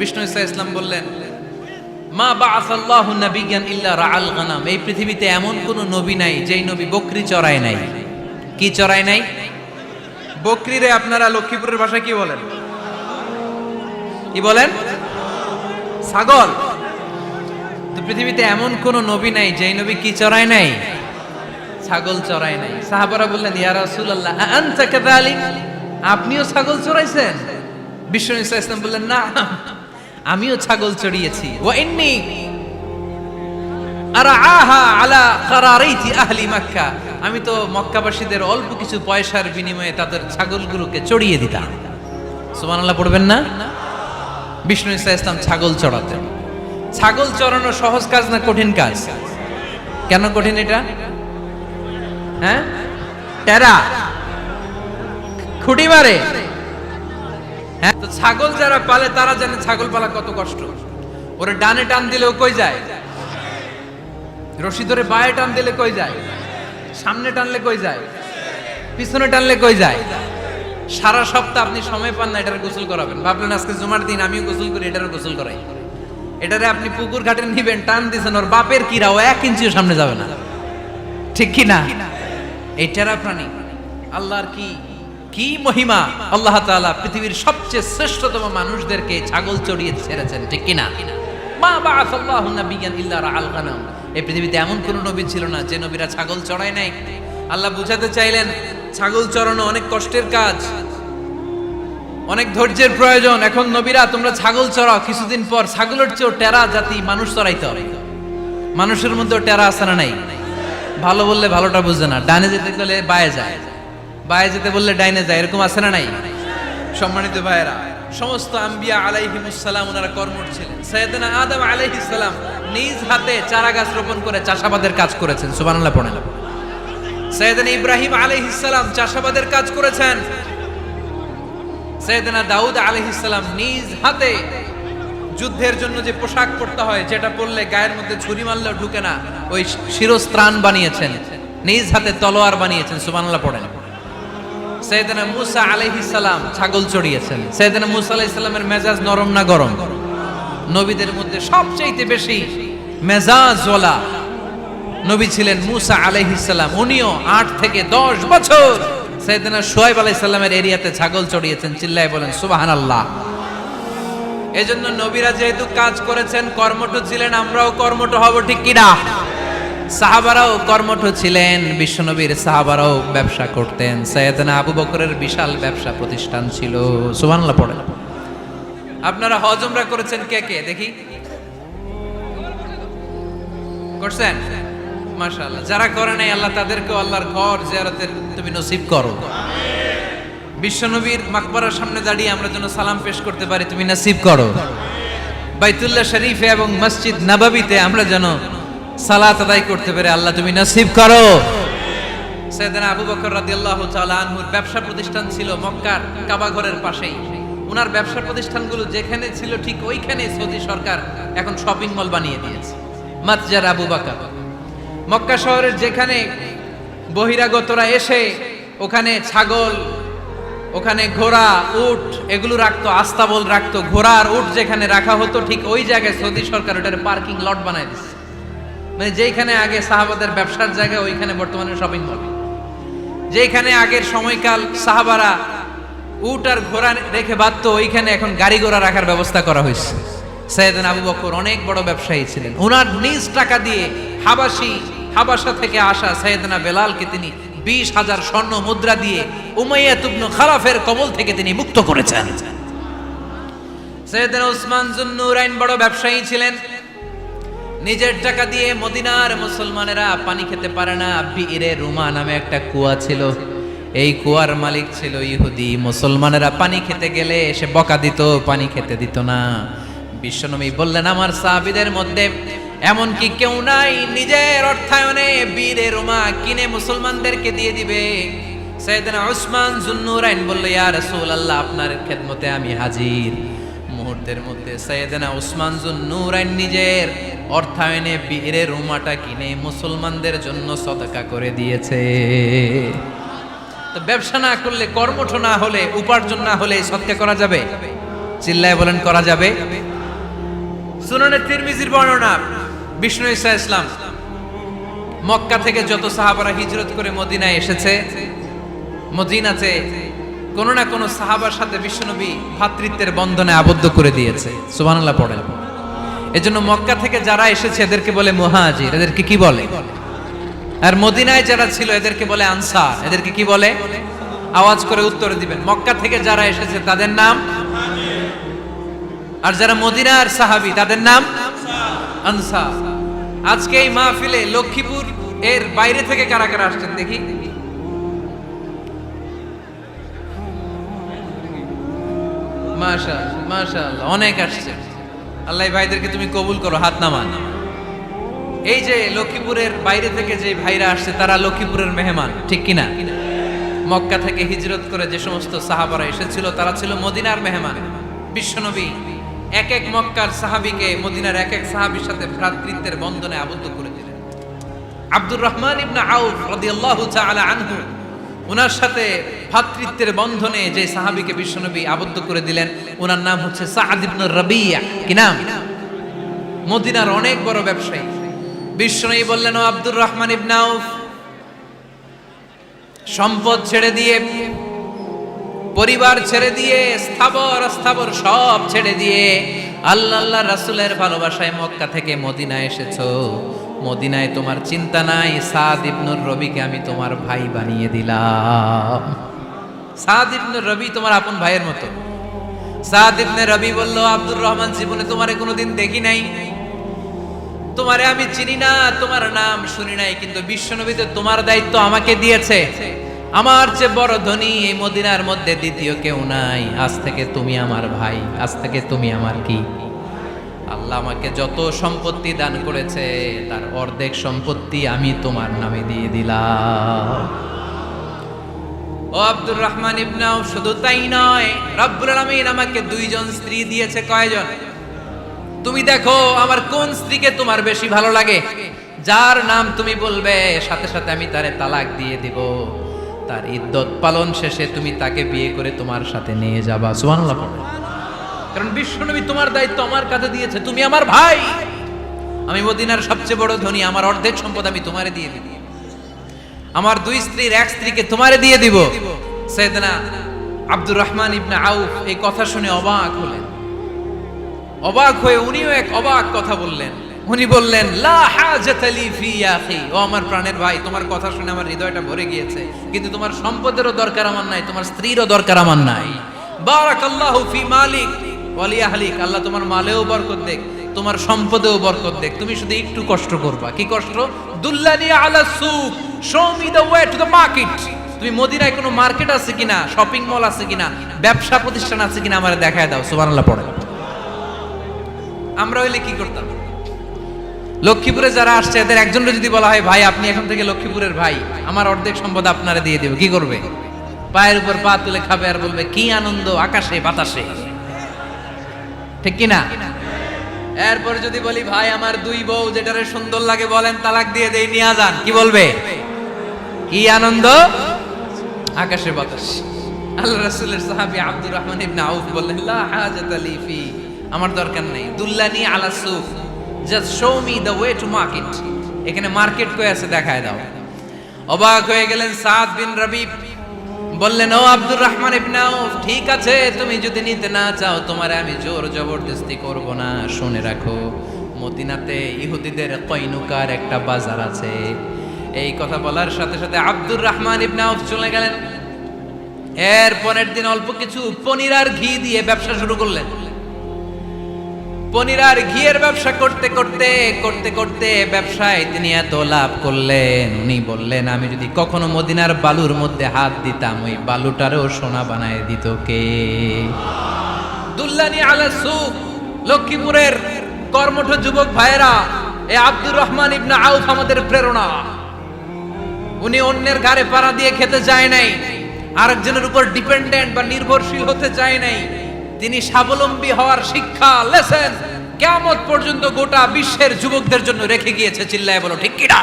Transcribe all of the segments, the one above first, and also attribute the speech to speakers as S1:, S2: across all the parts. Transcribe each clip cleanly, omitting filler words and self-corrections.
S1: বিষ্ণু ঈসা ইসলাম বললেন, মা বাআসাল্লাহু নাবিয়্যান ইল্লা রাআল গানাম। এই পৃথিবীতে এমন কোন নবী নাই যেই নবী বকরি চড়ায় নাই। কি চড়ায় নাই? বকরিরে আপনারা লক্ষ্মীপুরের ভাষায় কি বলেন? কি বলেন? ছাগল। তো পৃথিবীতে এমন কোন নবী নাই যেই নবী কি চড়ায় নাই? ছাগল চড়ায় নাই। সাহাবারা বললেন, ইয়া রাসূলুল্লাহ আনতা কাযালিক, আপনিও ছাগল চড়াইছেন? বিষ্ণু ঈসা ইসলাম বললেন, না, আমিও ছাগল চড়িয়েছি। ওয়া ইন্নী আরআহা আলা কারারাইতি আহলি মক্কা, আমি তো মক্কাবাসীদের অল্প কিছু পয়সার বিনিময়ে তাদের ছাগলগুলোকে চড়িয়ে দিতাম। সুবহানাল্লাহ পড়বেন না? বিষ্ণু ঈসা ইসলাম ছাগল চড়াতেন। ছাগল চড়ানো সহজ কাজ না কঠিন কাজ? কেন কঠিন এটা? হ্যাঁ, টেরা খুঁটি মারে। হ্যাঁ, তো ছাগল যারা পালে তারা জানে ছাগল পালা কত কষ্ট। ওরে ডানে টান দিলেও কই যায়? রশি ধরে বায়ে টান দিলে কই যায়? সামনে টানলে কই যায়? পিছনে টানলে কই যায়? সারা সপ্তাহ আপনি সময় পান না এটার গোসল করাবেন। ভাবলেন আজকে জুমার দিন আমিও গোসল করি, এটারও গোসল করাই। এটারে আপনি পুকুর ঘাটে নিবেন, টান দিছেন, ওর বাপের কিরা ও 1 ইঞ্চিও সামনে যাবে না। ঠিক কি না? এই টেরা প্রাণী আল্লাহর কি মহিমা। আল্লাহ তাআলা পৃথিবীর সবচেয়ে শ্রেষ্ঠতম মানুষদেরকে ছাগল চড়িয়ে ছেড়েছেন। ঠিক কি না? মা বাআসাল্লাহু নাবিয়্যান ইল্লা রাআল গানাম। এই পৃথিবীতে এমন কোন নবী ছিল না যে নবীরা ছাগল চড়ায় নাই। আল্লাহ বুঝাতে চাইলেন ছাগল চড়ানো অনেক কষ্টের কাজ, অনেক ধৈর্যের প্রয়োজন। এখন নবীরা তোমরা ছাগল চড়াও, কিছুদিন পর ছাগলের চেয়েও টেরা জাতি মানুষ চড়াইতে হবে। মানুষের মধ্যেও টেরা আছে না নাই? ভালো বললে ভালোটা বুঝে না, ডানে যেতে গেলে বায়ে যায়, বায়ে যেতে বললে ডাইনে যায়, এরকম আছে না নাই? সম্মানিত ভাইয়েরা, সমস্ত আম্বিয়া আলাইহিমুস সালাম ওনারা কর্মঠ ছিলেন। সাইয়েদনা আদম আলাইহিস সালাম নিজ হাতে চারা গাছ রোপণ করে চাষাবাদের কাজ করেছেন। সুবহানাল্লাহ পড়েন। সাইয়েদনা ইব্রাহিম আলাইহিস সালাম চাষাবাদের কাজ করেছেন। সাইয়েদনা দাউদ আলাইহিস সালাম নিজ হাতে যুদ্ধের জন্য যে পোশাক পরতে হয়, যেটা পরলে গায়ের মধ্যে ছুরি মারলেও ঢুকে না, ওই শিরস্ত্রাণ বানিয়েছেন, নিজ হাতে তলোয়ার বানিয়েছেন। সুবহানাল্লাহ পড়েন। সাইয়েদনা মূসা আলাইহিস সালাম ছাগল চড়িয়েছেন। সাইয়েদনা মূসা আলাইহিস সালামের মেজাজ নরম না গরম? নবীদের মধ্যে সবচেয়ে বেশি মেজাজওয়ালা নবী ছিলেন মূসা আলাইহিস সালাম। উনিও 8 থেকে 10 বছর সাইয়েদনা শুআয়ব আলাইহিস সালামের এরিয়াতে ছাগল চড়িয়েছেন। চিল্লায়ে বলেন সুবহানাল্লাহ। এজন্য নবীরা যেহেতু কাজ করেছেন, কর্মঠ ছিলেন, আমরাও কর্মঠ হব। ঠিক কি না? সাহাবারাও কর্মঠ ছিলেন। বিশ্বনবীর সাহাবারাও ব্যবসা করতেন। সাইয়েদনা আবু বকরের বিশাল ব্যবসা প্রতিষ্ঠান ছিল। সুবহানাল্লাহ পড়েন। আপনারা হজ উমরা করেছেন কে কে দেখি? করছেন? মাশাআল্লাহ। যারা করে নাই আল্লাহ তাদেরকেও আল্লাহর ঘর জিয়ারতের তুমি নসিব করো। বিশ্বনবীর মাকবারার সামনে দাঁড়িয়ে আমরা যেন সালাম পেশ করতে পারি, তুমি নসিব করো। বাইতুল্লাহ শরীফে এবং মসজিদ নববীতে আমরা যেন সালাত আদায় করতে পারে, আল্লাহ তুমি নসিব করো। সাইয়েদনা আবু বকর রাদিয়াল্লাহু তাআলা আনহুর ব্যবসা প্রতিষ্ঠান ছিল মক্কার কাবা ঘরের পাশেই। ওনার ব্যবসা প্রতিষ্ঠানগুলো যেখানে ছিল ঠিক ওইখানে সৌদি সরকার এখন শপিং মল বানিয়ে দিয়েছে, মাতজার আবু বকর। মক্কা শহরের যেখানে বহিরাগতরা এসে ওখানে ছাগল, ওখানে ঘোড়া, উট এগুলো রাখতো, আস্তাবল রাখতো, ঘোড়া আর উট যেখানে রাখা হতো ঠিক ওই জায়গায় সৌদি সরকার ওটার পার্কিং লট বানায় দিচ্ছে। মানে যেখানে আগে সাহাবাদের ব্যবসার জায়গা, ওইখানে বর্তমানে শপিং মল। যেখানে আগের সময়কাল সাহাবারা উট আর ঘোড়া রেখে বাঁধতো, ওইখানে এখন গাড়ি ঘোড়া রাখার ব্যবস্থা করা হয়েছে। সাইয়েদনা আবু বকর অনেক বড় ব্যবসায়ী ছিলেন। ওনার নিজ টাকা দিয়ে হাবাসা থেকে আসা সাইয়েদনা বেলালকে তিনি 20,000 স্বর্ণ মুদ্রা দিয়ে উমাইয়া ইবনে খালাফের কবল থেকে তিনি মুক্ত করেছেন। সাইয়েদনা উসমান যুন্নুরাইন বড় ব্যবসায়ী ছিলেন। নিজের টাকা দিয়ে মদিনার মুসলমানেরা পানি খেতে পারে না, বিইরে রুমা নামে একটা কুয়া ছিল, এই কুয়ার মালিক ছিল ইহুদি। মুসলমানেরা পানি খেতে গেলে সে বকা দিত, পানি খেতে দিত না। বিশ্বনবী বললেন, আমার সাহাবীদের মধ্যে এমন কি কেউ নাই নিজের অর্থায়নে বীরে রুমা কিনে মুসলমানদেরকে দিয়ে দিবে? সাইয়েদনা উসমান যুন্নুরাইন বলল, ইয়া রাসূলুল্লাহ, আপনার খেদমতে আমি হাজির। মুহূর্তের মধ্যে সাইয়েদনা উসমান যুন্নুরাইন নিজের অর্থায়নে বীরে রুমাটা কিনে মুসলমানদের জন্য সদকা করে দিয়েছে। তো ব্যবসা না করলে, কর্মঠ না হলে, উপার্জন না হলে সদকা করা যাবে? চিল্লায় বলেন করা যাবে? সুনানে তিরমিজির বর্ণনা, বিষ্ণু ঈসা ইসলাম মক্কা থেকে যত সাহাবারা হিজরত করে মদিনায় এসেছে, মদিনাতে কোন না কোন সাহাবার সাথে বিশ্বনবী ভ্রাতৃত্বের বন্ধনে আবদ্ধ করে দিয়েছে। সুবহানাল্লাহ পড়েন। এজন্য মক্কা থেকে যারা এসেছে এদেরকে বলে মুহাজির। এদেরকে কি বলে? আর মদিনায় যারা ছিল এদেরকে বলে আনসার। এদেরকে কি বলে? আওয়াজ করে উত্তর দিবেন। মক্কা থেকে যারা এসেছে তাদের নাম, আর যারা মদিনার সাহাবী তাদের নাম আনসার। আজকে এই মাহফিলে লক্ষ্মীপুর এর বাইরে থেকে কারা কারা আসছেন দেখি? মাশাআল্লাহ, মাশাআল্লাহ, অনেক আসছে। আল্লাহ ভাইদেরকে তুমি কবুল করো, হাত নামান। এই যে লক্ষ্মীপুরের বাইরে থেকে যে ভাইরা আসছে তারা লক্ষ্মীপুরের মেহমান, ঠিক কিনা? মক্কা থেকে হিজরত করে যে সমস্ত সাহাবারা এসেছিল তারা ছিল মদিনার মেহমান। বিশ্বনবী এক এক মক্কার সাহাবীকে মদিনার এক এক সাহাবীর সাথে ভ্রাতৃত্বের বন্ধনে আবদ্ধ করে দিলেন। আব্দুর রহমান ইবনে আউফ রাদিয়াল্লাহু তাআলা আনহু, ওনার সাথে ভ্রাতৃত্বের বন্ধনে যে সাহাবীকে বিশ্বনবী আবদ্ধ করে দিলেন ওনার নাম হচ্ছে সাদ ইবনে রাবিয়া। কি নাম? মদিনার অনেক বড় ব্যবসায়ী। বিশ্বনবী বললেন, ও আব্দুর রহমান ইবনে আউফ, সম্পদ ছেড়ে দিয়ে, পরিবার ছেড়ে দিয়ে, স্থাবর অস্থাবর সব ছেড়ে দিয়ে আল্লাহ রাসূলের ভালোবাসায় মক্কা থেকে মদিনায় এসেছো। মদিনায় তোমার চিন্তা নাই, সাদ ইবনুর রবিকে আমি তোমার ভাই বানিয়ে দিলাম। সাদ ইবনুর রবি তোমার আপন ভাইয়ের মতো। সাদ ইবনে রবি বলল, আব্দুর রহমান, জীবনে তোমারে কোনোদিন দেখি নাই, তোমারে আমি চিনি না, তোমার নাম শুনি নাই, কিন্তু বিশ্বনবীতে তোমার দায়িত্ব আমাকে দিয়েছে। আমার চেয়ে বড় ধনী এই মদিনার মধ্যে দ্বিতীয় কেউ নাই। আজ থেকে তুমি আমার ভাই, আজ থেকে তুমি আমার কি? আল্লাহ আমাকে যত সম্পত্তি দান করেছে তার অর্ধেক সম্পত্তি আমি তোমার নামে দিয়ে দিলাম। ও আব্দুর রহমান ইবনে আউফ, শুধু তাই নয়, রব্বুল আলামিন আমাকে দুইজন স্ত্রী দিয়েছে। কয়জন? তুমি দেখো আমার কোন স্ত্রীকে তোমার বেশি ভালো লাগে, যার নাম তুমি বলবে সাথে সাথে আমি তারে তালাক দিয়ে দিব। তার ইদ্দত পালন শেষে তুমি তাকে বিয়ে করে তোমার সাথে নিয়ে যাবা। সুবহানাল্লাহ। কারণ বিশ্বনবী তোমার দায়িত্ব আমার কাছে দিয়েছে, তুমি আমার ভাই। আমি মদিনার সবচেয়ে বড় ধনী, আমার অর্ধেক সম্পদ আমি তোমারে দিয়ে দিব। আমার দুই স্ত্রীর এক স্ত্রীকে তোমারে দিয়ে দিব। সাইয়েদনা আব্দুর রহমান ইবনে আউফ এই কথা শুনে অবাক হলেন। অবাক হয়ে উনিও এক অবাক কথা বললেন। উনি বললেন, লা হাজাতা লি ফি ইয়া আখি, ও আমার প্রাণের ভাই, তোমার কথা শুনে আমার হৃদয়টা ভরে গিয়েছে, কিন্তু তোমার সম্পদেরও দরকার আমার নাই, তোমার স্ত্রীরও দরকার আমার নাই। বারাকাল্লাহু ফি মালিক ওয়া লি আহলিক, আল্লাহ তোমার মালেও বরকত দেখ, তোমার সম্পদেও বরকত দেখ। তুমি শুধু একটু কষ্ট করবা। কি কষ্ট? দুল্লানি আলা সুক, show me the way to the market. তুমি মদিনায় কোনো মার্কেট আছে কিনা, শপিং মল আছে কিনা, ব্যবসা প্রতিষ্ঠান আছে কিনা আমারে দেখায় দাও। সুবহানাল্লাহ পড়ে। আমরা হইলে কি করতাম? লক্ষ্মীপুরে যারা আসছে এদের একজনকে যদি বলা হয়, ভাই আপনি এখন থেকে লক্ষ্মীপুরের ভাই, আমার অর্ধেক সম্পদ আপনারে দিয়ে দেব, কি করবে? পায়ের উপর পা তুলে খাবে আর বলবে, কি আনন্দ আকাশে বাতাসে, ঠিক কিনা? এরপর যদি বলি, ভাই আমার দুই বউ, যেটারে সুন্দর লাগে বলেন তালাক দিয়ে দেই, নিয়ে যান, কি বলবে? কি আনন্দ আকাশে বাতাস। আল্লাহ রাসূলের সাহাবী আব্দুর রহমান ইবনে আউফ বললেন, লা হাজাতা লি ফি, আমার দরকার নেই। দুল্লানি আলা সুক, just show me the way to market. এখানে মার্কেট কই আছে দেখায় দাও। অবাক হয়ে গেলেন সাদ বিন রবি, বললেন, ও আব্দুর রহমান ইবনে আউফ, ঠিক আছে, তুমি যদি নিতে না চাও তোমারে আমি জোর জবরদস্তি করব না। শুনে রাখো, মদিনাতে ইহুদিদের কয়নুকার একটা বাজার আছে। এই কথা বলার সাথে সাথে আব্দুর রহমান ইবনে আউফ চলে গেলেন। এর পরের দিন অল্প কিছু পনির আর ঘি দিয়ে ব্যবসা শুরু করলেন। পনির আর ঘিয়ের ব্যবসা করতে করতে করতে করতে ব্যবসায় তিনি এত লাভ করলেন, উনি বললেন, আমি যদি কখনো মদিনার বালুর মধ্যে হাত দিতাম ওই বালুটারও সোনা বানায় দিত কে? দুল্লানি আলা সুক। লক্ষ্মীপুরের কর্মঠ যুবক ভাইয়েরা, এই আব্দুর রহমান ইবনে আউফ আমাদের প্রেরণা। উনি অন্যের ঘাড়ে পাড়া দিয়ে খেতে যায় নাই, আরেকজনের উপর ডিপেন্ডেন্ট বা নির্ভরশীল হতে চায় নাই। তিনি স্বাবলম্বী হওয়ার শিক্ষা, লেসন কিয়ামত পর্যন্ত গোটা বিশ্বের যুবকদের জন্য রেখে গিয়েছে। চিল্লায় বলো ঠিক কিনা?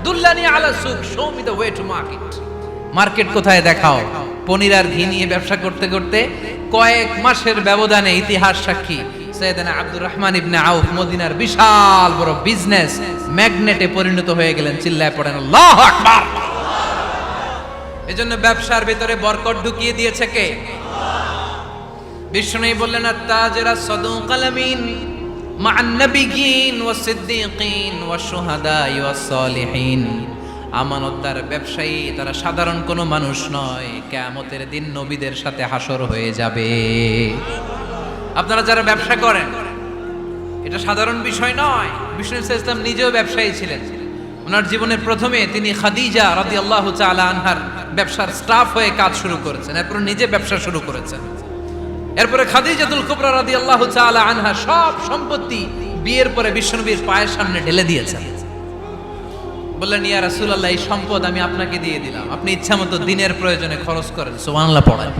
S1: দুল্লানি আলা সুক, show me the way to market. Market কোথায় দেখাও। পনির আর ঘি নিয়ে ব্যবসা করতে করতে কয়েক মাসের ব্যবধানে ইতিহাস সাক্ষী সাইয়েদনা আব্দুর রহমান ইবনে আউফ মদিনার বিশাল বড় বিজনেস ম্যাগনেটে পরিণত হয়ে গেলেন। চিল্লায় পড়েন আল্লাহু আকবার। এজন্য ব্যবসার ভিতরে বরকত ঢুকিয়ে দিয়েছে কে? বিষ্ণু বললেন আত-তাজিরা সাদুকাল আমিন মা'আন নাবিয়্যিন ওয়াস সিদ্দীকিন ওয়াস শুহাদাই ওয়াস সালিহিন। আমানতদার ব্যবসায়ী তারা সাধারণ কোনো মানুষ নয়, কিয়ামতের দিন নবীদের সাথে হাসর হয়ে যাবে। আপনারা যারা ব্যবসা করেন এটা সাধারণ বিষয় নয়। বিষ্ণু ইসলাম নিজেও ব্যবসায়ী ছিলেন। ওনার জীবনের প্রথমে তিনি খাদিজা রাদিয়াল্লাহু তাআলা আনহার ব্যবসার স্টাফ হয়ে কাজ শুরু করেছেন, এরপর নিজে ব্যবসা শুরু করেছেন। এরপরে খাদিজাতুল কুবরা রাদিয়াল্লাহু তাআলা আনহা সব সম্পত্তি বিয়ের পরে বিশ্বনবীর পায়ের সামনে ঢেলে দিয়েছেন। বললেন ইয়া রাসূলুল্লাহ, এই সম্পদ আমি আপনাকে দিয়ে দিলাম, আপনি ইচ্ছামতো দিনের প্রয়োজনে খরচ করেন। সুবহানাল্লাহ পড়েন।